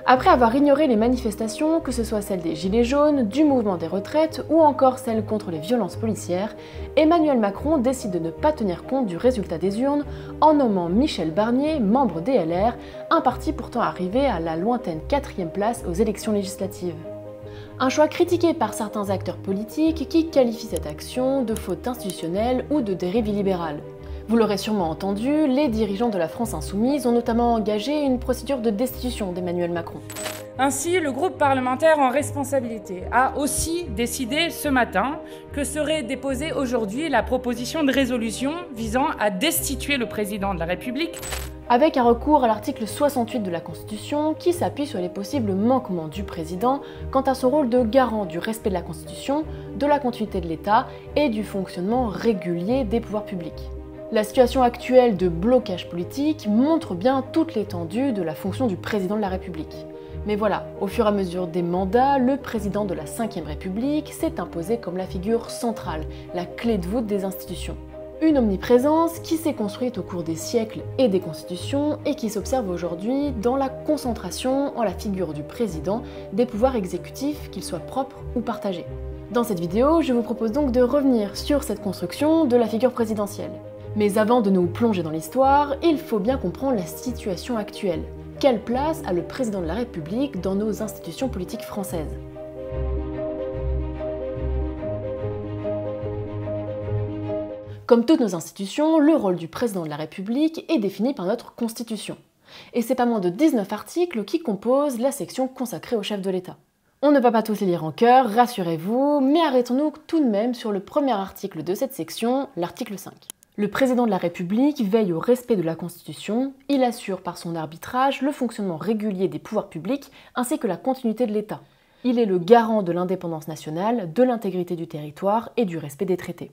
Après avoir ignoré les manifestations, que ce soit celles des Gilets jaunes, du mouvement des retraites ou encore celles contre les violences policières, Emmanuel Macron décide de ne pas tenir compte du résultat des urnes en nommant Michel Barnier, membre des LR, un parti pourtant arrivé à la lointaine 4e place aux élections législatives. Un choix critiqué par certains acteurs politiques qui qualifient cette action de faute institutionnelle ou de dérive illibérale. Vous l'aurez sûrement entendu, les dirigeants de la France insoumise ont notamment engagé une procédure de destitution d'Emmanuel Macron. Ainsi, le groupe parlementaire en responsabilité a aussi décidé ce matin que serait déposée aujourd'hui la proposition de résolution visant à destituer le président de la République. Avec un recours à l'article 68 de la Constitution qui s'appuie sur les possibles manquements du président quant à son rôle de garant du respect de la Constitution, de la continuité de l'État et du fonctionnement régulier des pouvoirs publics. La situation actuelle de blocage politique montre bien toute l'étendue de la fonction du président de la République. Mais voilà, au fur et à mesure des mandats, le président de la Ve République s'est imposé comme la figure centrale, la clé de voûte des institutions. Une omniprésence qui s'est construite au cours des siècles et des constitutions et qui s'observe aujourd'hui dans la concentration en la figure du président des pouvoirs exécutifs, qu'ils soient propres ou partagés. Dans cette vidéo, je vous propose donc de revenir sur cette construction de la figure présidentielle. Mais avant de nous plonger dans l'histoire, il faut bien comprendre la situation actuelle. Quelle place a le président de la République dans nos institutions politiques françaises ? Comme toutes nos institutions, le rôle du président de la République est défini par notre Constitution. Et c'est pas moins de 19 articles qui composent la section consacrée au chef de l'État. On ne va pas tous les lire en chœur, rassurez-vous, mais arrêtons-nous tout de même sur le premier article de cette section, l'article 5. Le président de la République veille au respect de la Constitution, il assure par son arbitrage le fonctionnement régulier des pouvoirs publics ainsi que la continuité de l'État. Il est le garant de l'indépendance nationale, de l'intégrité du territoire et du respect des traités.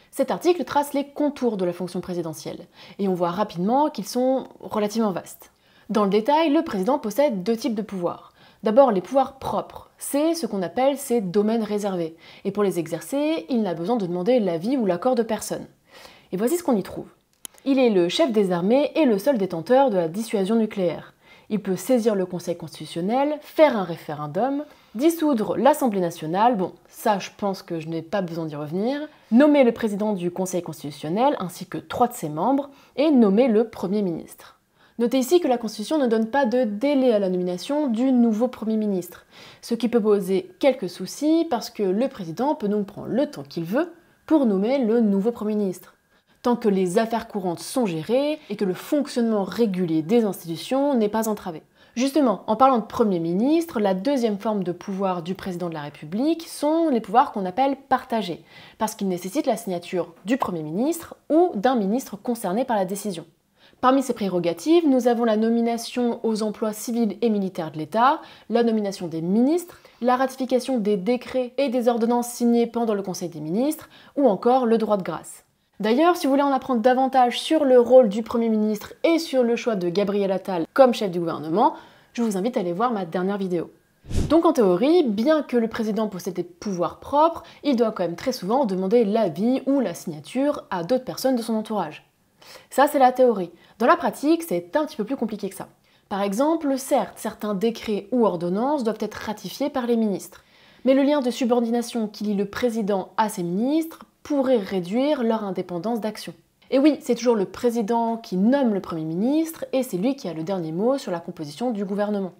Cet article trace les contours de la fonction présidentielle, et on voit rapidement qu'ils sont relativement vastes. Dans le détail, le président possède deux types de pouvoirs. D'abord, les pouvoirs propres, c'est ce qu'on appelle ses domaines réservés, et pour les exercer, il n'a besoin de demander l'avis ou l'accord de personne. Et voici ce qu'on y trouve. Il est le chef des armées et le seul détenteur de la dissuasion nucléaire. Il peut saisir le Conseil constitutionnel, faire un référendum, dissoudre l'Assemblée nationale, bon, ça je pense que je n'ai pas besoin d'y revenir, nommer le président du Conseil constitutionnel ainsi que 3 de ses membres, et nommer le Premier ministre. Notez ici que la Constitution ne donne pas de délai à la nomination du nouveau Premier ministre, ce qui peut poser quelques soucis parce que le président peut donc prendre le temps qu'il veut pour nommer le nouveau Premier ministre. Tant que les affaires courantes sont gérées et que le fonctionnement régulier des institutions n'est pas entravé. Justement, en parlant de Premier ministre, la deuxième forme de pouvoir du président de la République sont les pouvoirs qu'on appelle partagés, parce qu'ils nécessitent la signature du Premier ministre ou d'un ministre concerné par la décision. Parmi ces prérogatives, nous avons la nomination aux emplois civils et militaires de l'État, la nomination des ministres, la ratification des décrets et des ordonnances signés pendant le Conseil des ministres, ou encore le droit de grâce. D'ailleurs, si vous voulez en apprendre davantage sur le rôle du Premier ministre et sur le choix de Gabriel Attal comme chef du gouvernement, je vous invite à aller voir ma dernière vidéo. Donc en théorie, bien que le président possède des pouvoirs propres, il doit quand même très souvent demander l'avis ou la signature à d'autres personnes de son entourage. Ça, c'est la théorie. Dans la pratique, c'est un petit peu plus compliqué que ça. Par exemple, certes, certains décrets ou ordonnances doivent être ratifiés par les ministres. Mais le lien de subordination qui lie le président à ses ministres pourrait réduire leur indépendance d'action. Et oui, c'est toujours le président qui nomme le Premier ministre et c'est lui qui a le dernier mot sur la composition du gouvernement.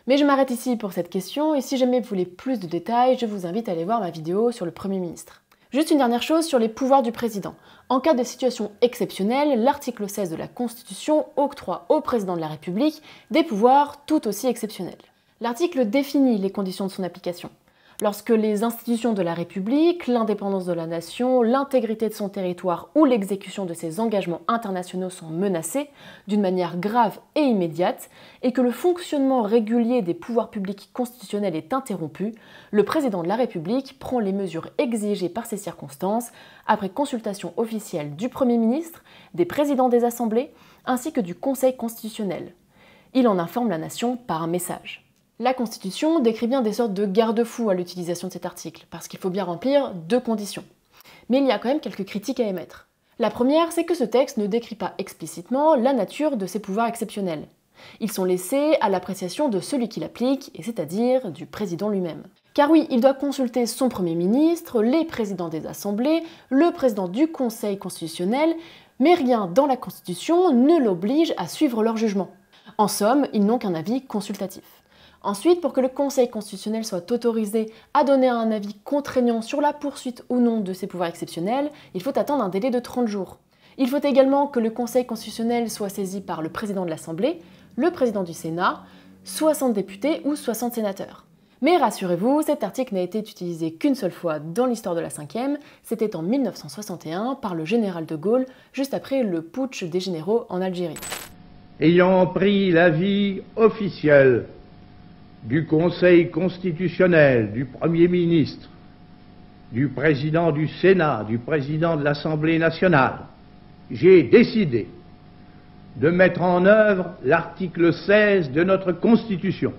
Mais je m'arrête ici pour cette question et si jamais vous voulez plus de détails, je vous invite à aller voir ma vidéo sur le Premier ministre. Juste une dernière chose sur les pouvoirs du président. En cas de situation exceptionnelle, l'article 16 de la Constitution octroie au président de la République des pouvoirs tout aussi exceptionnels. L'article définit les conditions de son application. Lorsque les institutions de la République, l'indépendance de la nation, l'intégrité de son territoire ou l'exécution de ses engagements internationaux sont menacées d'une manière grave et immédiate et que le fonctionnement régulier des pouvoirs publics constitutionnels est interrompu, le président de la République prend les mesures exigées par ces circonstances après consultation officielle du Premier ministre, des présidents des assemblées ainsi que du Conseil constitutionnel. Il en informe la nation par un message. La Constitution décrit bien des sortes de garde-fous à l'utilisation de cet article, parce qu'il faut bien remplir deux conditions. Mais il y a quand même quelques critiques à émettre. La première, c'est que ce texte ne décrit pas explicitement la nature de ces pouvoirs exceptionnels. Ils sont laissés à l'appréciation de celui qui l'applique, et c'est-à-dire du président lui-même. Car oui, il doit consulter son Premier ministre, les présidents des assemblées, le président du Conseil constitutionnel, mais rien dans la Constitution ne l'oblige à suivre leur jugement. En somme, ils n'ont qu'un avis consultatif. Ensuite, pour que le Conseil constitutionnel soit autorisé à donner un avis contraignant sur la poursuite ou non de ses pouvoirs exceptionnels, il faut attendre un délai de 30 jours. Il faut également que le Conseil constitutionnel soit saisi par le président de l'Assemblée, le président du Sénat, 60 députés ou 60 sénateurs. Mais rassurez-vous, cet article n'a été utilisé qu'une seule fois dans l'histoire de la 5e, c'était en 1961 par le général de Gaulle, juste après le putsch des généraux en Algérie. Ayant pris l'avis officiel du Conseil constitutionnel, du Premier ministre, du président du Sénat, du président de l'Assemblée nationale, j'ai décidé de mettre en œuvre l'article 16 de notre Constitution.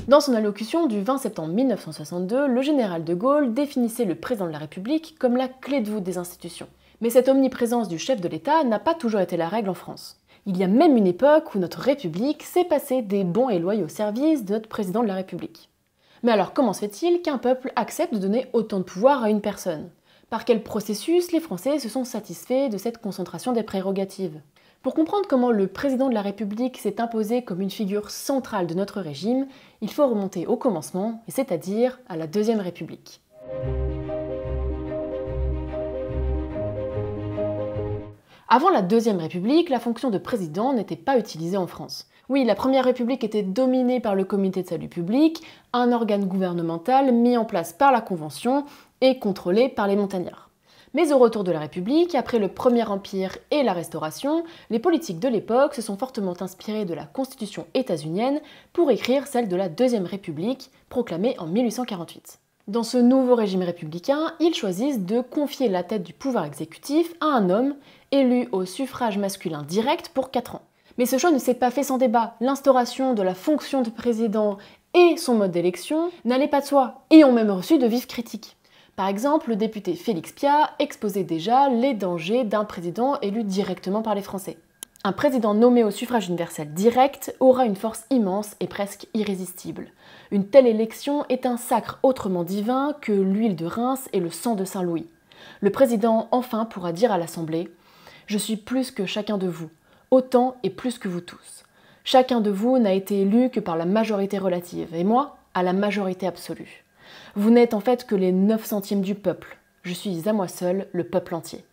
Dans son allocution du 20 septembre 1962, le général de Gaulle définissait le président de la République comme la clé de voûte des institutions. Mais cette omniprésence du chef de l'État n'a pas toujours été la règle en France. Il y a même une époque où notre République s'est passée des bons et loyaux services de notre président de la République. Mais alors comment se fait-il qu'un peuple accepte de donner autant de pouvoir à une personne? Par quel processus les Français se sont satisfaits de cette concentration des prérogatives? Pour comprendre comment le président de la République s'est imposé comme une figure centrale de notre régime, il faut remonter au commencement, et c'est-à-dire à la Deuxième République. Avant la Deuxième République, la fonction de président n'était pas utilisée en France. Oui, la Première République était dominée par le Comité de salut public, un organe gouvernemental mis en place par la Convention et contrôlé par les montagnards. Mais au retour de la République, après le Premier Empire et la Restauration, les politiques de l'époque se sont fortement inspirés de la Constitution états-unienne pour écrire celle de la Deuxième République, proclamée en 1848. Dans ce nouveau régime républicain, ils choisissent de confier la tête du pouvoir exécutif à un homme élu au suffrage masculin direct pour 4 ans. Mais ce choix ne s'est pas fait sans débat. L'instauration de la fonction de président et son mode d'élection n'allaient pas de soi, et ont même reçu de vives critiques. Par exemple, le député Félix Piat exposait déjà les dangers d'un président élu directement par les Français. Un président nommé au suffrage universel direct aura une force immense et presque irrésistible. Une telle élection est un sacre autrement divin que l'huile de Reims et le sang de Saint-Louis. Le président enfin pourra dire à l'Assemblée « Je suis plus que chacun de vous, autant et plus que vous tous. Chacun de vous n'a été élu que par la majorité relative, et moi, à la majorité absolue. Vous n'êtes en fait que les 9 centièmes du peuple. Je suis à moi seul le peuple entier.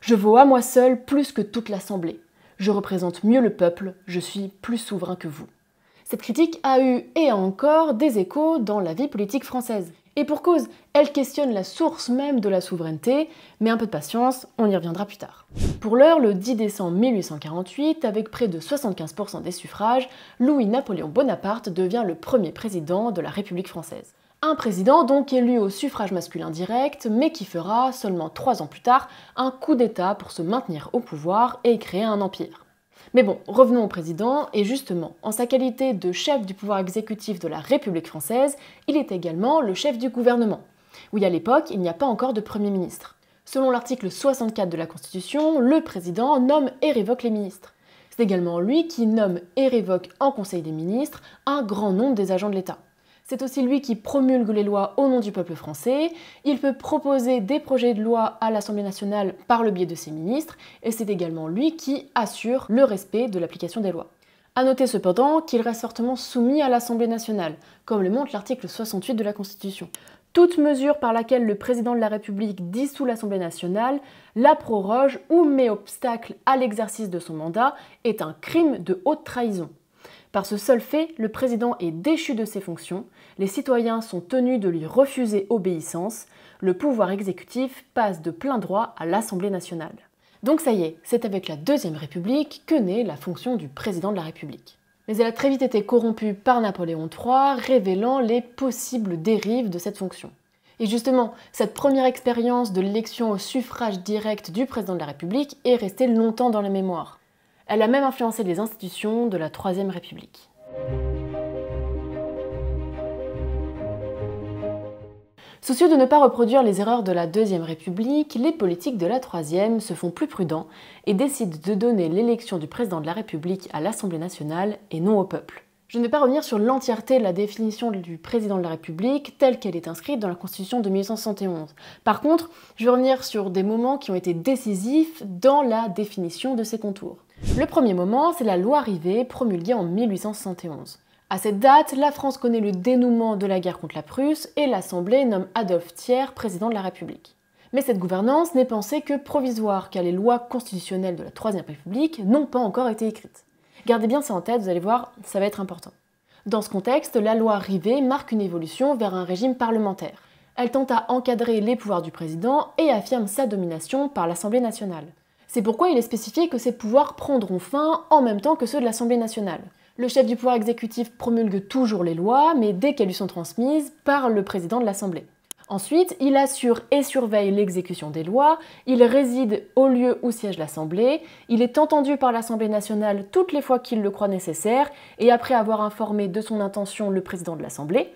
Je vaux à moi seul plus que toute l'Assemblée. Je représente mieux le peuple, je suis plus souverain que vous. » Cette critique a eu et a encore des échos dans la vie politique française. Et pour cause, elle questionne la source même de la souveraineté, mais un peu de patience, on y reviendra plus tard. Pour l'heure, le 10 décembre 1848, avec près de 75% des suffrages, Louis-Napoléon Bonaparte devient le premier président de la République française. Un président donc élu au suffrage masculin direct, mais qui fera, seulement 3 ans plus tard, un coup d'État pour se maintenir au pouvoir et créer un empire. Mais bon, revenons au président, et justement, en sa qualité de chef du pouvoir exécutif de la République française, il est également le chef du gouvernement. Oui, à l'époque, il n'y a pas encore de Premier ministre. Selon l'article 64 de la Constitution, le président nomme et révoque les ministres. C'est également lui qui nomme et révoque en Conseil des ministres un grand nombre des agents de l'État. C'est aussi lui qui promulgue les lois au nom du peuple français, il peut proposer des projets de loi à l'Assemblée nationale par le biais de ses ministres, et c'est également lui qui assure le respect de l'application des lois. A noter cependant qu'il reste fortement soumis à l'Assemblée nationale, comme le montre l'article 68 de la Constitution. Toute mesure par laquelle le président de la République dissout l'Assemblée nationale, la proroge ou met obstacle à l'exercice de son mandat est un crime de haute trahison. Par ce seul fait, le président est déchu de ses fonctions, les citoyens sont tenus de lui refuser obéissance, le pouvoir exécutif passe de plein droit à l'Assemblée nationale. Donc ça y est, c'est avec la Deuxième République que naît la fonction du président de la République. Mais elle a très vite été corrompue par Napoléon III, révélant les possibles dérives de cette fonction. Et justement, cette première expérience de l'élection au suffrage direct du président de la République est restée longtemps dans la mémoire. Elle a même influencé les institutions de la Troisième République. Soucieux de ne pas reproduire les erreurs de la Deuxième République, les politiques de la Troisième se font plus prudents et décident de donner l'élection du président de la République à l'Assemblée nationale et non au peuple. Je ne vais pas revenir sur l'entièreté de la définition du président de la République telle qu'elle est inscrite dans la Constitution de 1871. Par contre, je vais revenir sur des moments qui ont été décisifs dans la définition de ces contours. Le premier moment, c'est la loi Rivet promulguée en 1871. À cette date, la France connaît le dénouement de la guerre contre la Prusse et l'Assemblée nomme Adolphe Thiers président de la République. Mais cette gouvernance n'est pensée que provisoire, car les lois constitutionnelles de la Troisième République n'ont pas encore été écrites. Gardez bien ça en tête, vous allez voir, ça va être important. Dans ce contexte, la loi Rivet marque une évolution vers un régime parlementaire. Elle tente à encadrer les pouvoirs du président et affirme sa domination par l'Assemblée nationale. C'est pourquoi il est spécifié que ces pouvoirs prendront fin en même temps que ceux de l'Assemblée nationale. Le chef du pouvoir exécutif promulgue toujours les lois, mais dès qu'elles lui sont transmises par le président de l'Assemblée. Ensuite, il assure et surveille l'exécution des lois, il réside au lieu où siège l'Assemblée, il est entendu par l'Assemblée nationale toutes les fois qu'il le croit nécessaire, et après avoir informé de son intention le président de l'Assemblée,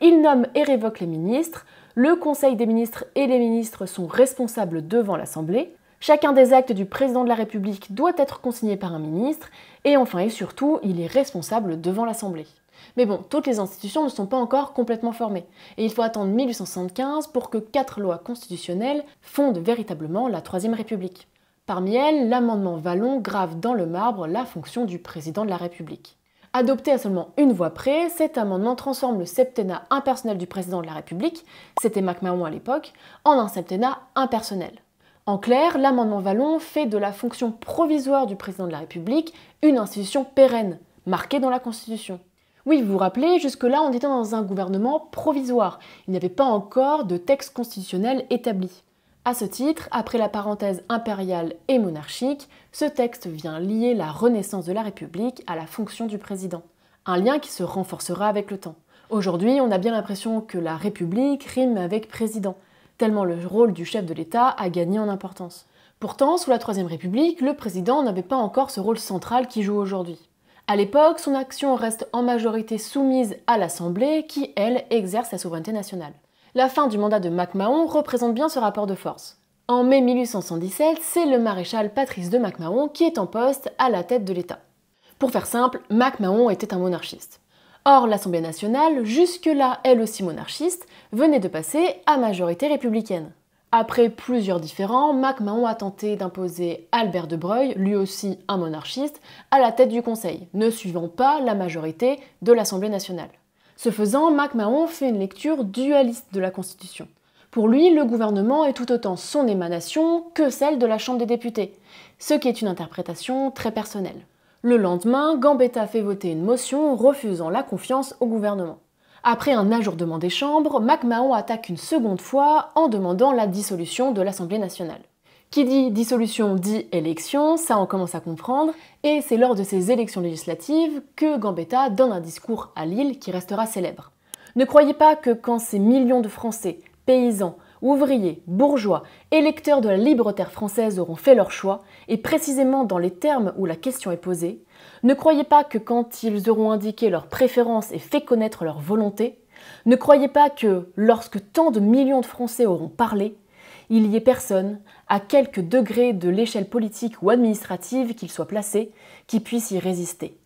il nomme et révoque les ministres, le Conseil des ministres et les ministres sont responsables devant l'Assemblée, chacun des actes du président de la République doit être consigné par un ministre, et enfin et surtout, il est responsable devant l'Assemblée. Mais bon, toutes les institutions ne sont pas encore complètement formées, et il faut attendre 1875 pour que 4 lois constitutionnelles fondent véritablement la Troisième République. Parmi elles, l'amendement Vallon grave dans le marbre la fonction du président de la République. Adopté à seulement une voix près, cet amendement transforme le septennat impersonnel du président de la République, c'était MacMahon à l'époque, en un septennat impersonnel. En clair, l'amendement Vallon fait de la fonction provisoire du président de la République une institution pérenne, marquée dans la Constitution. Oui, vous vous rappelez, jusque-là on était dans un gouvernement provisoire, il n'y avait pas encore de texte constitutionnel établi. À ce titre, après la parenthèse impériale et monarchique, ce texte vient lier la renaissance de la République à la fonction du président. Un lien qui se renforcera avec le temps. Aujourd'hui, on a bien l'impression que la République rime avec président, tellement le rôle du chef de l'État a gagné en importance. Pourtant, sous la Troisième République, le président n'avait pas encore ce rôle central qu'il joue aujourd'hui. À l'époque, son action reste en majorité soumise à l'Assemblée qui, elle, exerce la souveraineté nationale. La fin du mandat de MacMahon représente bien ce rapport de force. En mai 1877, c'est le maréchal Patrice de MacMahon qui est en poste à la tête de l'État. Pour faire simple, MacMahon était un monarchiste. Or, l'Assemblée nationale, jusque-là elle aussi monarchiste, venait de passer à majorité républicaine. Après plusieurs différends, MacMahon a tenté d'imposer Albert de Broglie, lui aussi un monarchiste, à la tête du Conseil, ne suivant pas la majorité de l'Assemblée nationale. Ce faisant, MacMahon fait une lecture dualiste de la Constitution. Pour lui, le gouvernement est tout autant son émanation que celle de la Chambre des députés, ce qui est une interprétation très personnelle. Le lendemain, Gambetta fait voter une motion refusant la confiance au gouvernement. Après un ajournement des chambres, MacMahon attaque une seconde fois en demandant la dissolution de l'Assemblée nationale. Qui dit dissolution dit élection, ça on commence à comprendre, et c'est lors de ces élections législatives que Gambetta donne un discours à Lille qui restera célèbre. Ne croyez pas que quand ces millions de Français, paysans, ouvriers, bourgeois, électeurs de la libre terre française auront fait leur choix, et précisément dans les termes où la question est posée, ne croyez pas que quand ils auront indiqué leurs préférences et fait connaître leur volonté, ne croyez pas que lorsque tant de millions de Français auront parlé, il y ait personne, à quelque degré de l'échelle politique ou administrative qu'il soit placé, qui puisse y résister.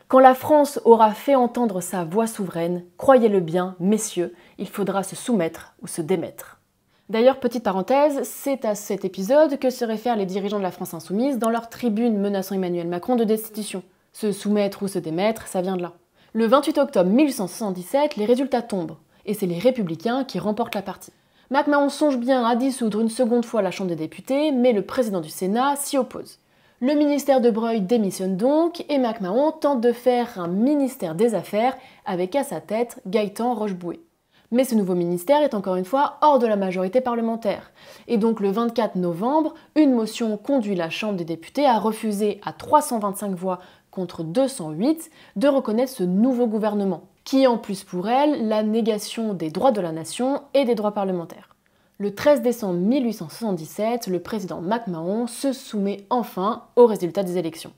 Quand la France aura fait entendre sa voix souveraine, croyez-le bien, messieurs, il faudra se soumettre ou se démettre. D'ailleurs, petite parenthèse, c'est à cet épisode que se réfèrent les dirigeants de la France insoumise dans leur tribune menaçant Emmanuel Macron de destitution. Se soumettre ou se démettre, ça vient de là. Le 28 octobre 1877, les résultats tombent, et c'est les Républicains qui remportent la partie. MacMahon songe bien à dissoudre une seconde fois la Chambre des députés, mais le président du Sénat s'y oppose. Le ministère de Broglie démissionne donc, et MacMahon tente de faire un ministère des Affaires avec à sa tête Gaëtan Rochebouet. Mais ce nouveau ministère est encore une fois hors de la majorité parlementaire. Et donc le 24 novembre, une motion conduit la Chambre des députés à refuser à 325 voix contre 208 de reconnaître ce nouveau gouvernement, qui en plus pour elle la négation des droits de la nation et des droits parlementaires. Le 13 décembre 1877, le président MacMahon se soumet enfin aux résultats des élections.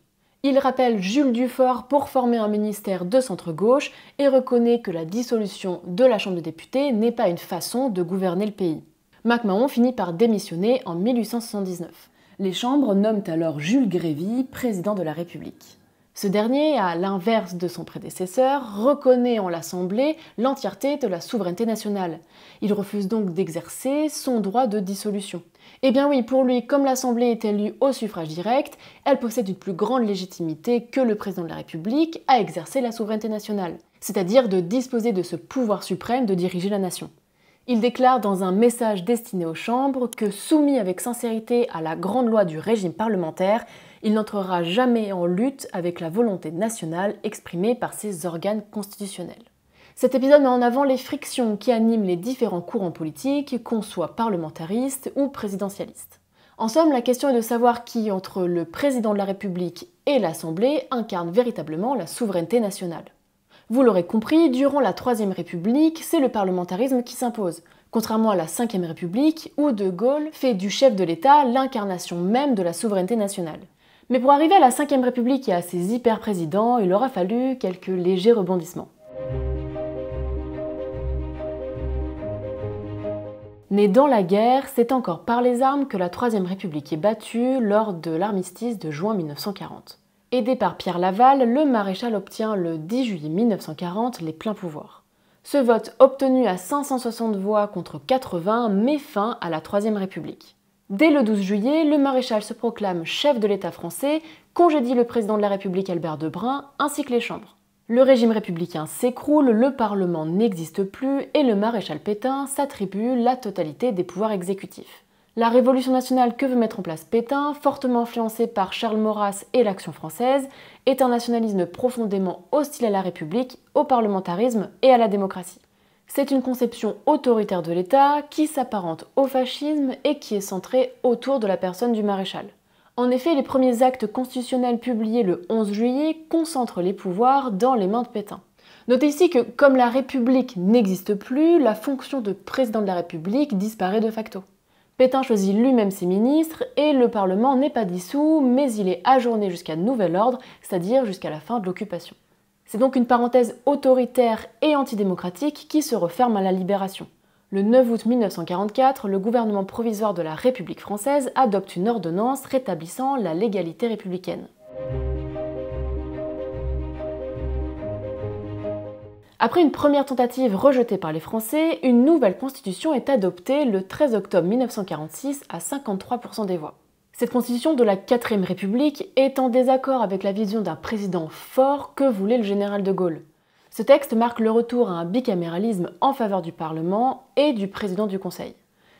Il rappelle Jules Dufort pour former un ministère de centre-gauche et reconnaît que la dissolution de la Chambre des députés n'est pas une façon de gouverner le pays. MacMahon finit par démissionner en 1879. Les chambres nomment alors Jules Grévy président de la République. Ce dernier, à l'inverse de son prédécesseur, reconnaît en l'Assemblée l'entièreté de la souveraineté nationale. Il refuse donc d'exercer son droit de dissolution. Eh bien oui, pour lui, comme l'Assemblée est élue au suffrage direct, elle possède une plus grande légitimité que le président de la République à exercer la souveraineté nationale, c'est-à-dire de disposer de ce pouvoir suprême de diriger la nation. Il déclare dans un message destiné aux chambres que, soumis avec sincérité à la grande loi du régime parlementaire, il n'entrera jamais en lutte avec la volonté nationale exprimée par ses organes constitutionnels. Cet épisode met en avant les frictions qui animent les différents courants politiques, qu'on soit parlementaristes ou présidentialistes. En somme, la question est de savoir qui, entre le président de la République et l'Assemblée, incarne véritablement la souveraineté nationale. Vous l'aurez compris, durant la Troisième République, c'est le parlementarisme qui s'impose, contrairement à la Cinquième République, où De Gaulle fait du chef de l'État l'incarnation même de la souveraineté nationale. Mais pour arriver à la Cinquième République et à ses hyper-présidents, il aura fallu quelques légers rebondissements. Né dans la guerre, c'est encore par les armes que la Troisième République est battue lors de l'armistice de juin 1940. Aidé par Pierre Laval, le maréchal obtient le 10 juillet 1940 les pleins pouvoirs. Ce vote, obtenu à 560 voix contre 80, met fin à la Troisième République. Dès le 12 juillet, le maréchal se proclame chef de l'État français, congédie le président de la République Albert Debrun, ainsi que les chambres. Le régime républicain s'écroule, le Parlement n'existe plus et le maréchal Pétain s'attribue la totalité des pouvoirs exécutifs. La Révolution nationale que veut mettre en place Pétain, fortement influencé par Charles Maurras et l'Action française, est un nationalisme profondément hostile à la République, au parlementarisme et à la démocratie. C'est une conception autoritaire de l'État qui s'apparente au fascisme et qui est centrée autour de la personne du maréchal. En effet, les premiers actes constitutionnels publiés le 11 juillet concentrent les pouvoirs dans les mains de Pétain. Notez ici que, comme la République n'existe plus, la fonction de président de la République disparaît de facto. Pétain choisit lui-même ses ministres et le Parlement n'est pas dissous, mais il est ajourné jusqu'à nouvel ordre, c'est-à-dire jusqu'à la fin de l'occupation. C'est donc une parenthèse autoritaire et antidémocratique qui se referme à la Libération. Le 9 août 1944, le gouvernement provisoire de la République française adopte une ordonnance rétablissant la légalité républicaine. Après une première tentative rejetée par les Français, une nouvelle constitution est adoptée le 13 octobre 1946 à 53% des voix. Cette constitution de la 4ème République est en désaccord avec la vision d'un président fort que voulait le général de Gaulle. Ce texte marque le retour à un bicaméralisme en faveur du Parlement et du président du Conseil.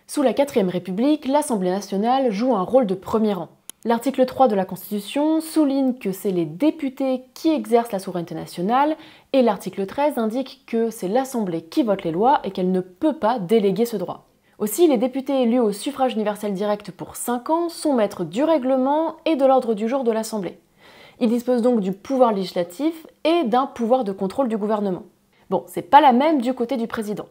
Sous la 4ème République, l'Assemblée nationale joue un rôle de premier rang. L'article 3 de la Constitution souligne que c'est les députés qui exercent la souveraineté nationale et l'article 13 indique que c'est l'Assemblée qui vote les lois et qu'elle ne peut pas déléguer ce droit. Aussi, les députés élus au suffrage universel direct pour 5 ans sont maîtres du règlement et de l'ordre du jour de l'Assemblée. Ils disposent donc du pouvoir législatif et d'un pouvoir de contrôle du gouvernement. Bon, c'est pas la même du côté du président.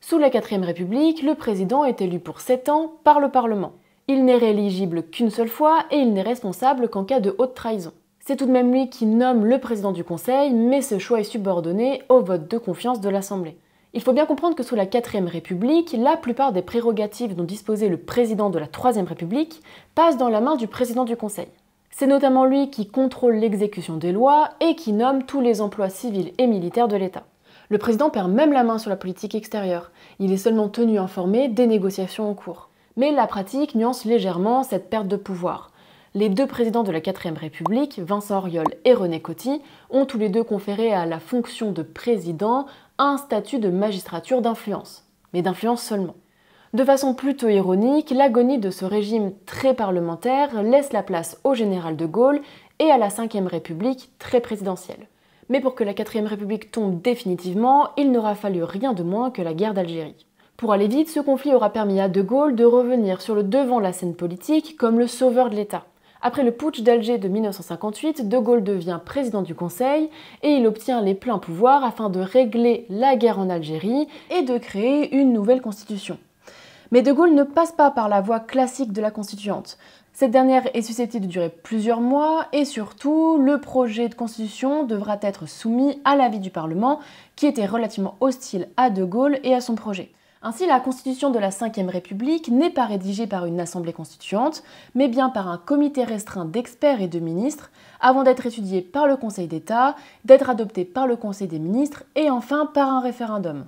Sous la 4ème République, le président est élu pour 7 ans par le Parlement. Il n'est rééligible qu'une seule fois et il n'est responsable qu'en cas de haute trahison. C'est tout de même lui qui nomme le président du Conseil, mais ce choix est subordonné au vote de confiance de l'Assemblée. Il faut bien comprendre que sous la 4ème République, la plupart des prérogatives dont disposait le président de la 3ème République passent dans la main du président du Conseil. C'est notamment lui qui contrôle l'exécution des lois et qui nomme tous les emplois civils et militaires de l'État. Le président perd même la main sur la politique extérieure. Il est seulement tenu informé des négociations en cours. Mais la pratique nuance légèrement cette perte de pouvoir. Les deux présidents de la 4ème République, Vincent Auriol et René Coty, ont tous les deux conféré à la fonction de président un statut de magistrature d'influence, mais d'influence seulement. De façon plutôt ironique, l'agonie de ce régime très parlementaire laisse la place au général de Gaulle et à la 5ème République très présidentielle. Mais pour que la 4ème République tombe définitivement, il n'aura fallu rien de moins que la guerre d'Algérie. Pour aller vite, ce conflit aura permis à De Gaulle de revenir sur le devant de la scène politique comme le sauveur de l'État. Après le putsch d'Alger de 1958, De Gaulle devient président du Conseil et il obtient les pleins pouvoirs afin de régler la guerre en Algérie et de créer une nouvelle constitution. Mais De Gaulle ne passe pas par la voie classique de la constituante. Cette dernière est susceptible de durer plusieurs mois et surtout, le projet de constitution devra être soumis à l'avis du Parlement qui était relativement hostile à De Gaulle et à son projet. Ainsi, la constitution de la Ve République n'est pas rédigée par une assemblée constituante, mais bien par un comité restreint d'experts et de ministres, avant d'être étudiée par le Conseil d'État, d'être adoptée par le Conseil des ministres et enfin par un référendum.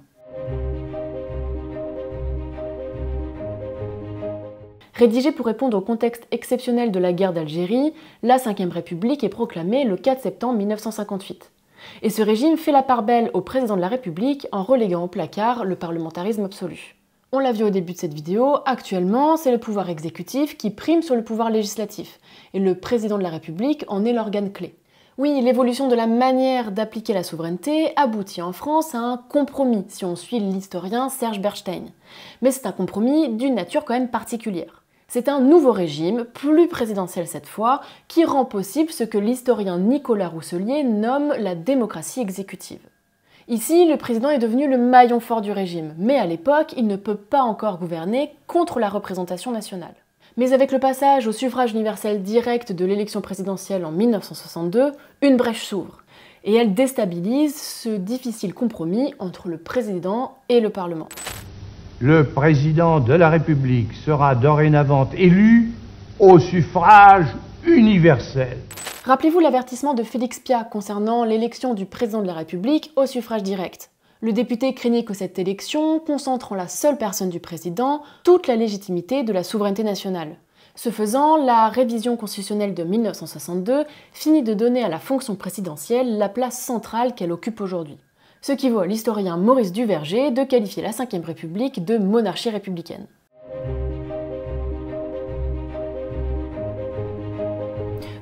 Rédigée pour répondre au contexte exceptionnel de la guerre d'Algérie, la Ve République est proclamée le 4 septembre 1958. Et ce régime fait la part belle au président de la République en reléguant au placard le parlementarisme absolu. On l'a vu au début de cette vidéo, actuellement c'est le pouvoir exécutif qui prime sur le pouvoir législatif, et le président de la République en est l'organe clé. Oui, l'évolution de la manière d'appliquer la souveraineté aboutit en France à un compromis, si on suit l'historien Serge Bernstein. Mais c'est un compromis d'une nature quand même particulière. C'est un nouveau régime, plus présidentiel cette fois, qui rend possible ce que l'historien Nicolas Rousselier nomme la démocratie exécutive. Ici, le président est devenu le maillon fort du régime, mais à l'époque, il ne peut pas encore gouverner contre la représentation nationale. Mais avec le passage au suffrage universel direct de l'élection présidentielle en 1962, une brèche s'ouvre, et elle déstabilise ce difficile compromis entre le président et le Parlement. Le président de la République sera dorénavant élu au suffrage universel. Rappelez-vous l'avertissement de Félix Piat concernant l'élection du président de la République au suffrage direct. Le député craignait que cette élection concentre en la seule personne du président toute la légitimité de la souveraineté nationale. Ce faisant, la révision constitutionnelle de 1962 finit de donner à la fonction présidentielle la place centrale qu'elle occupe aujourd'hui. Ce qui vaut à l'historien Maurice Duverger de qualifier la Ve République de monarchie républicaine.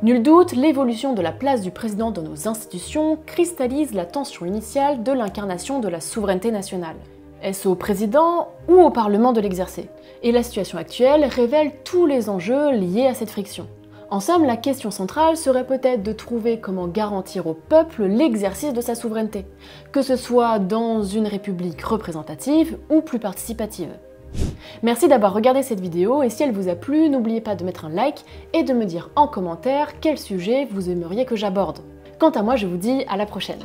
Nul doute, l'évolution de la place du président dans nos institutions cristallise la tension initiale de l'incarnation de la souveraineté nationale. Est-ce au président ou au Parlement de l'exercer? Et la situation actuelle révèle tous les enjeux liés à cette friction. En somme, la question centrale serait peut-être de trouver comment garantir au peuple l'exercice de sa souveraineté, que ce soit dans une république représentative ou plus participative. Merci d'avoir regardé cette vidéo et si elle vous a plu, n'oubliez pas de mettre un like et de me dire en commentaire quel sujet vous aimeriez que j'aborde. Quant à moi, je vous dis à la prochaine.